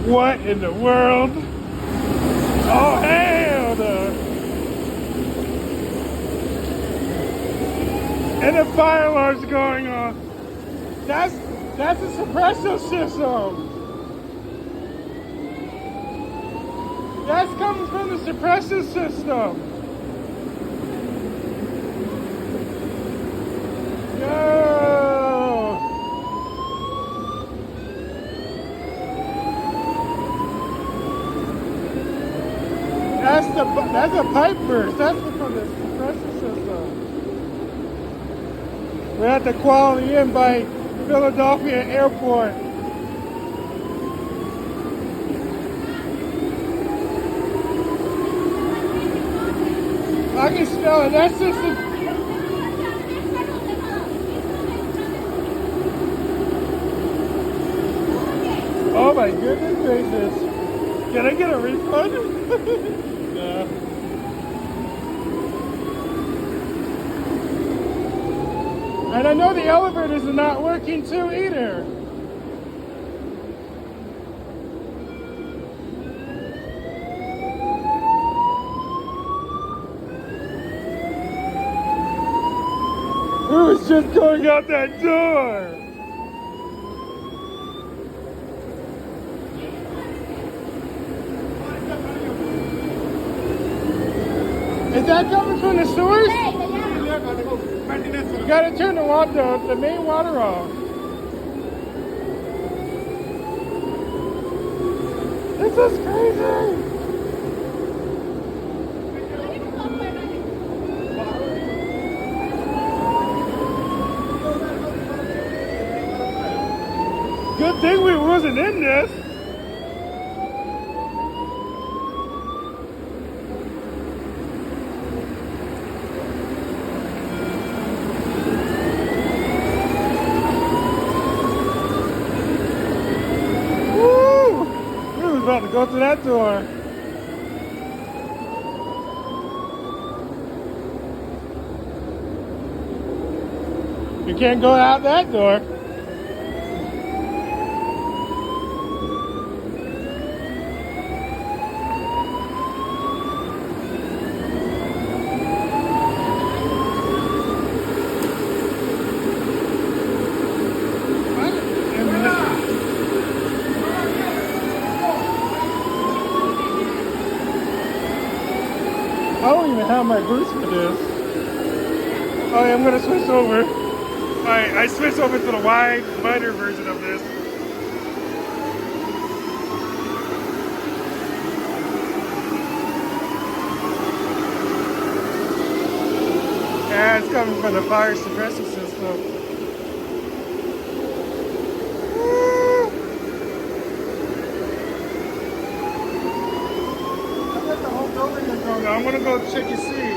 What in the world? Oh, hell no. And the fire alarm's going on. That's a suppressor system. That's coming from the suppressor system. Yo! That's a pipe burst. That's from the suppressor system. We're at the Quality Inn by Philadelphia Airport. I can smell it. That system. Oh my goodness gracious. Can I get a refund? No. And I know the elevators are not working too either. Who was just going out that door? Is that coming from the source? You gotta turn the main water off. This is crazy. Good thing we wasn't in this. About to go through that door. You can't go out that door. I don't even have my boots for this. Oh yeah, I'm gonna switch over. Alright, I switched over to the wider version of this. Yeah, it's coming from the fire suppressor system. I'm gonna go check and see.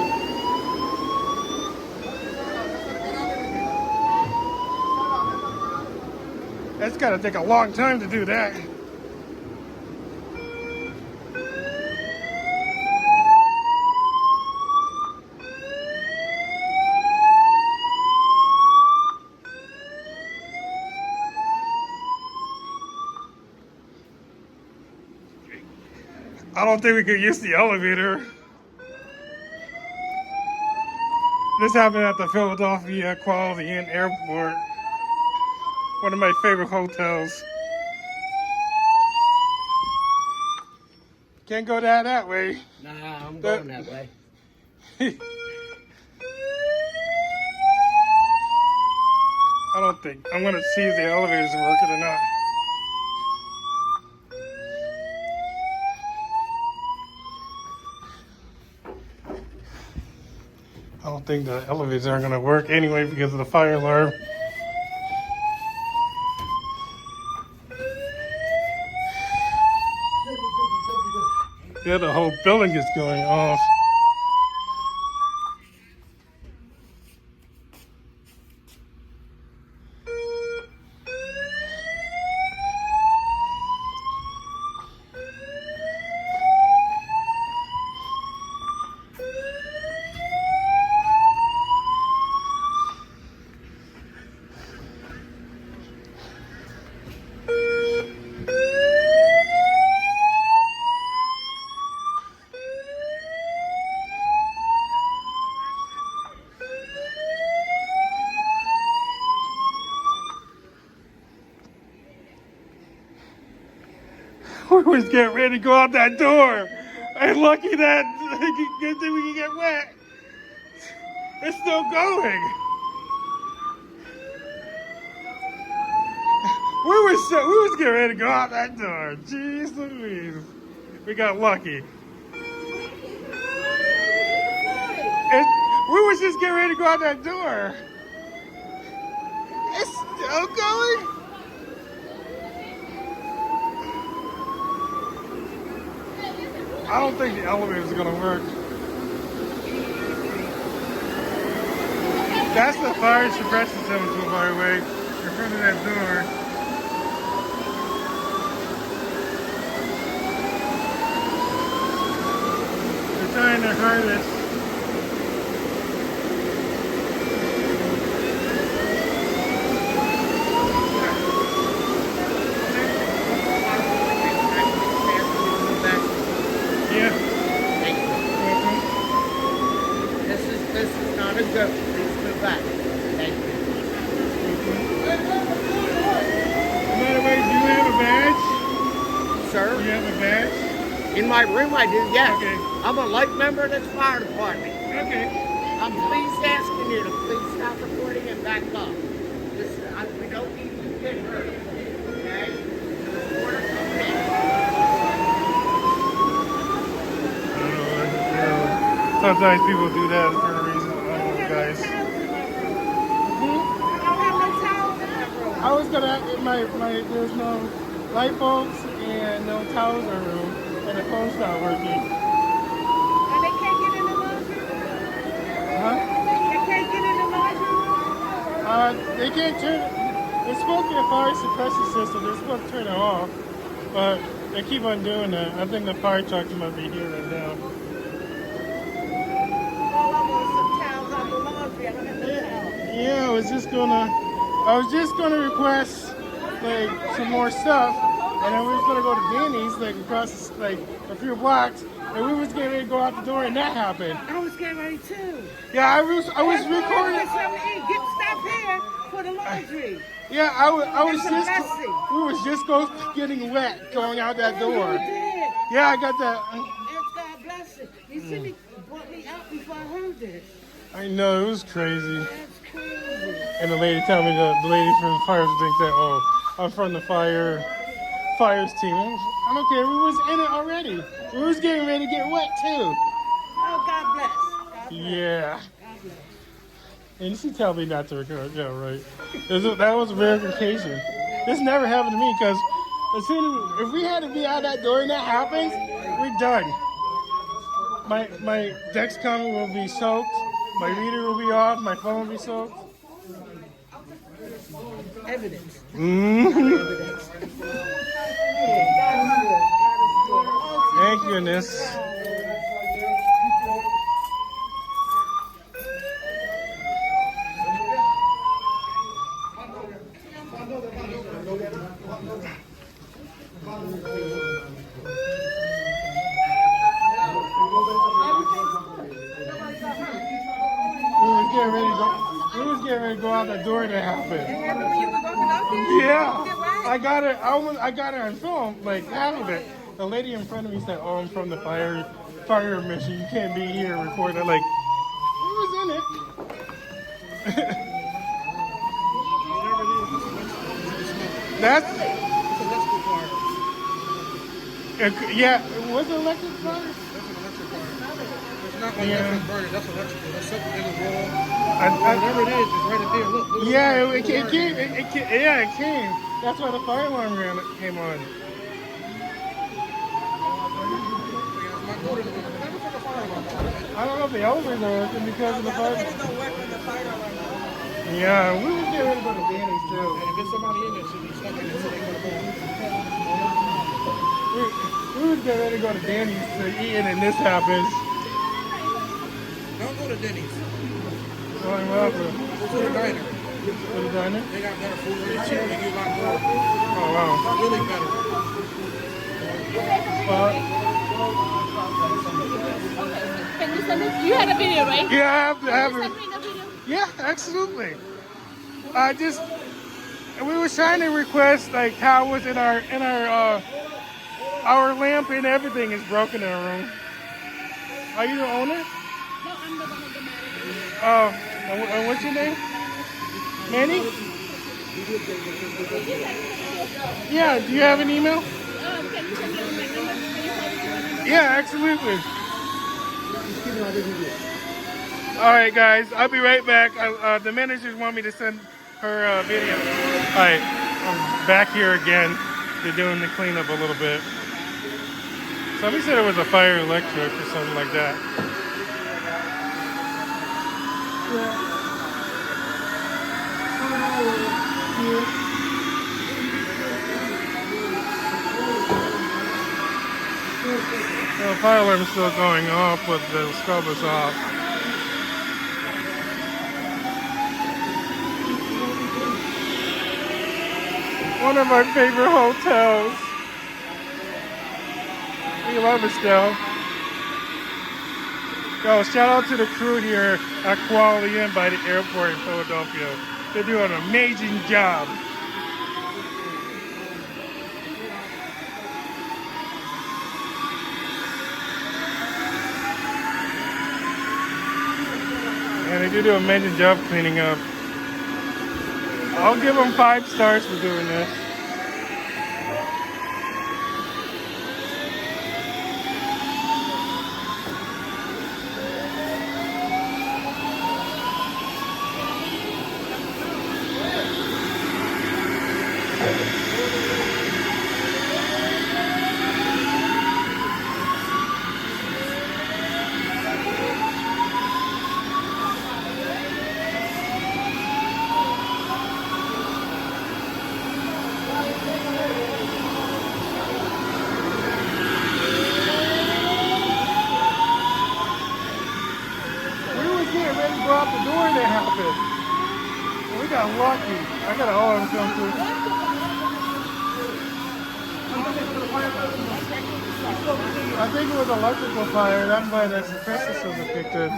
That's gotta take a long time to do that. I don't think we could use the elevator. This happened at the Philadelphia Quality Inn Airport. One of my favorite hotels. Can't go that way. Nah, I'm going that way. I don't think. I'm gonna see if the elevators are working or not. I don't think the elevators are gonna work anyway because of the fire alarm. Yeah, the whole building is going off. We was getting ready to go out that door. And lucky that good thing we can get wet. It's still going. We was getting ready to go out that door. Jeez Louise. We got lucky. We was just getting ready to go out that door. It's still going. I don't think the elevator is gonna work. That's the fire suppression system, by the way, in front of that door. They're trying their hardest. Please move back. Thank you. By the way, do you have a badge? Sir? Do you have a badge? In my room I do, yes. Okay. I'm a life member of this fire department. Okay. I'm please asking you to please stop recording and back up. We don't need you to get hurt. Okay? Order coming in. Sometimes people do that for a reason. I don't know, guys. I was gonna, there's no light bulbs and no towels in the room, and the phone's not working. And they can't get in the laundry room? Huh? They can't get in the laundry room? They can't turn it. It's supposed to be a fire suppression system. They're supposed to turn it off, but they keep on doing that. I think the fire trucks must be here right now. All I want is some towels out the laundry. I don't have no towels. Yeah, I was just gonna request like some more stuff, and then we was gonna go to Danny's like across like a few blocks, and we was getting ready to go out the door, and that happened. I was getting ready too. Yeah, I was recording. Stop here for the laundry. Yeah, I was That's a just blessing. we was just getting wet going out that Oh, door. you did. Yeah, I got that. It's God bless you. You see me brought me out before I heard this. I know, it was crazy. That's crazy. And the lady told me the lady from the fire thing said, "Oh, I'm from the fires team." I don't care. We was in it already. We was getting ready to get wet too. Oh, God bless. God bless. Yeah. God bless. And she told me not to record. Yeah, right. That was a rare occasion. This never happened to me because as soon as if we had to be out that door and that happens, we're done. My Dexcom will be soaked. My reader will be off. My phone will be soaked. Evidence. Mm-hmm. Evidence. Yeah, God is good. God is good. Thank goodness. We was getting ready to go out the door and it happened. It happened when you were walking out there? Yeah, You did what? I got it on film, like half of it. The lady in front of me said, "Oh, I'm from the fire mission. You can't be here recording." I'm like, who was in it? That's yeah. Was it electric fire? That's an electric fire. It's not like that's burning. That's electrical. That's something in the wall. Whatever it is, it's right there. Look. Yeah, it came. Yeah, it came. That's why the fire alarm came on. I don't know if the elevators are working because of the fire. Yeah, we were getting ready to go to Danny's too. And if there's somebody in there, should be stuck in it so they go to bed. We was getting ready to go to Danny's to eat, and this happens. Don't go to Denny's. What happened? Go to the diner. To the diner? They got better food. They cheap. They give you a lot more. Oh wow. Really better. Well, Can you send it? You had a video, right? yeah, I have to have Send it. me the video. Yeah, absolutely. We were trying to request like towels in our Our lamp and everything is broken in our room. Are you the owner? No, I'm the one of the managers. Oh, and what's your name? Manny? Yeah, do you have an email? Can you send me on my number? Can you send me your number? Yeah, absolutely. All right, guys, I'll be right back. The managers want me to send her video. All right, I'm back here again. They're doing the cleanup a little bit. Somebody said it was a fire electric or something like that. The fire alarm is still going off, but the scrub is off. One of our favorite hotels. We love it still. Yo, shout out to the crew here at Quality Inn by the airport in Philadelphia. They're doing an amazing job. And they do an amazing job cleaning up. I'll give them 5 stars for doing this. Go out the door and it happened. And we got lucky. I got an alarm come through. I think it was electrical fire. That's why the suppressor system kicked in.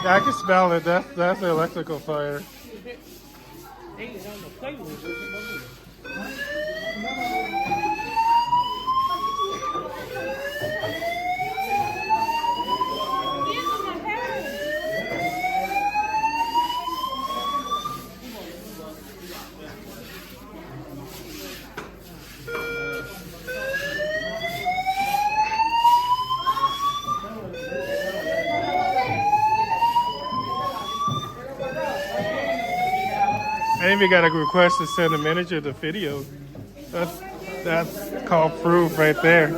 Yeah, I can smell it. That's the electrical fire. I even got a request to send the manager the video. That's called proof right there.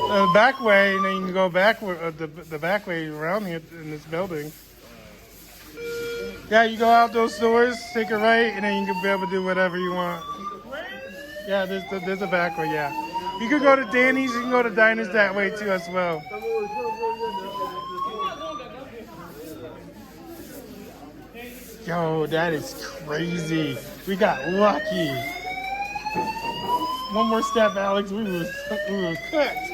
The back way, and then you can go back the back way around here in this building. Yeah, you go out those doors, take a right, and then you can be able to do whatever you want. Yeah, there's a back way. Yeah, you can go to Danny's, you can go to diners that way too as well. Yo, that is crazy. We got lucky. One more step, Alex. We were cooked.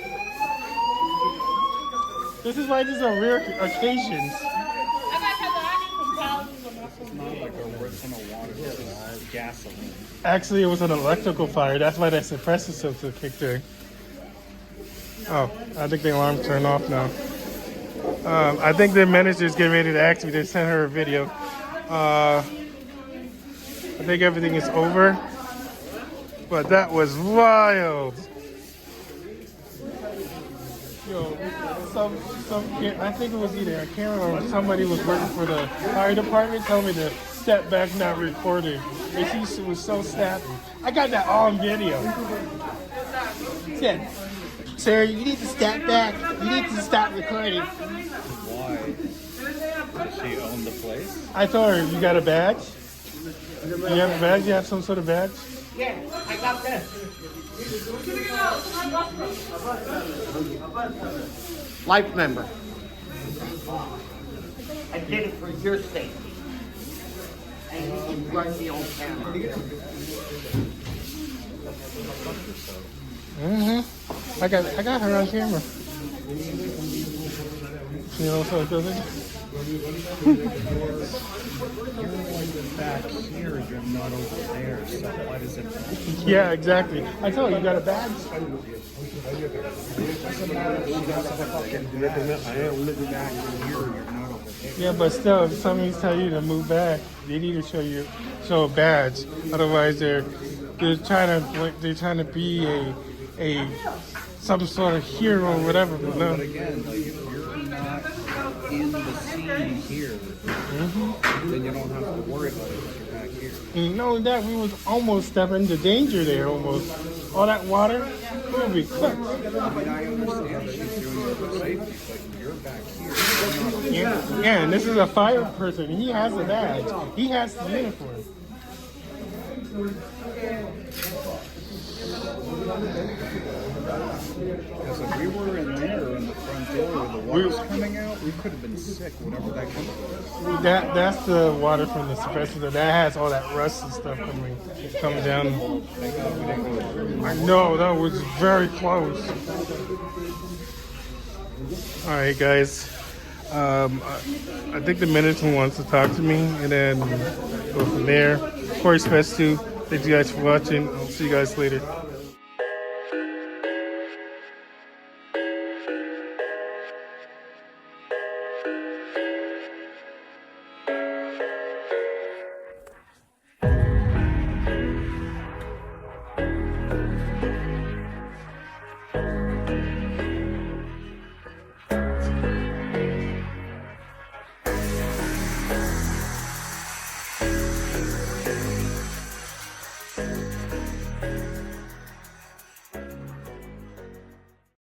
This is why these are rare occasions. It's not like a original water, it's gasoline. Actually, it was an electrical fire. That's why that suppressor system kicked in. Oh, I think the alarm turned off now. I think the manager's getting ready to ask me to send her a video. I think everything is over. But that was wild. Yo, I think it was either a camera or somebody was working for the fire department told me to step back, not recording. And she was so snappy. I got that all on video. Said, sir, you need to step back. You need to stop recording. Why? she owned the place. I told her, you got a badge? You have a badge? You have some sort of badge? Yeah, I got this. Life member. I did it for your safety. And you can run the old camera. I got her on camera. You know, so it doesn't. Back here, you're not over there, so why does it matter? Yeah, exactly. I told you, you got a badge. Yeah, but still, if somebody's telling you to move back, they need to show a badge. Otherwise, they're trying to be a some sort of hero or whatever. But no. But again, like if you're not in the scene here, then you don't have to worry about it if you're back here. And not only that, we was almost stepping into danger there. Almost all that water, we would be cooked. I mean, I understand she's doing it for safety, but you're back here. Yeah, and this is a fire person. He has a badge. He has the uniform. Because if we were in there in the front door where the water's coming out, we could have been sick, whatever that chemical is. That's the water from the suppressor. That has all that rust and stuff coming down. I know, that was very close. All right, guys. I think the management wants to talk to me, and then go from there. Koreyexpress2. Thank you guys for watching. I'll see you guys later.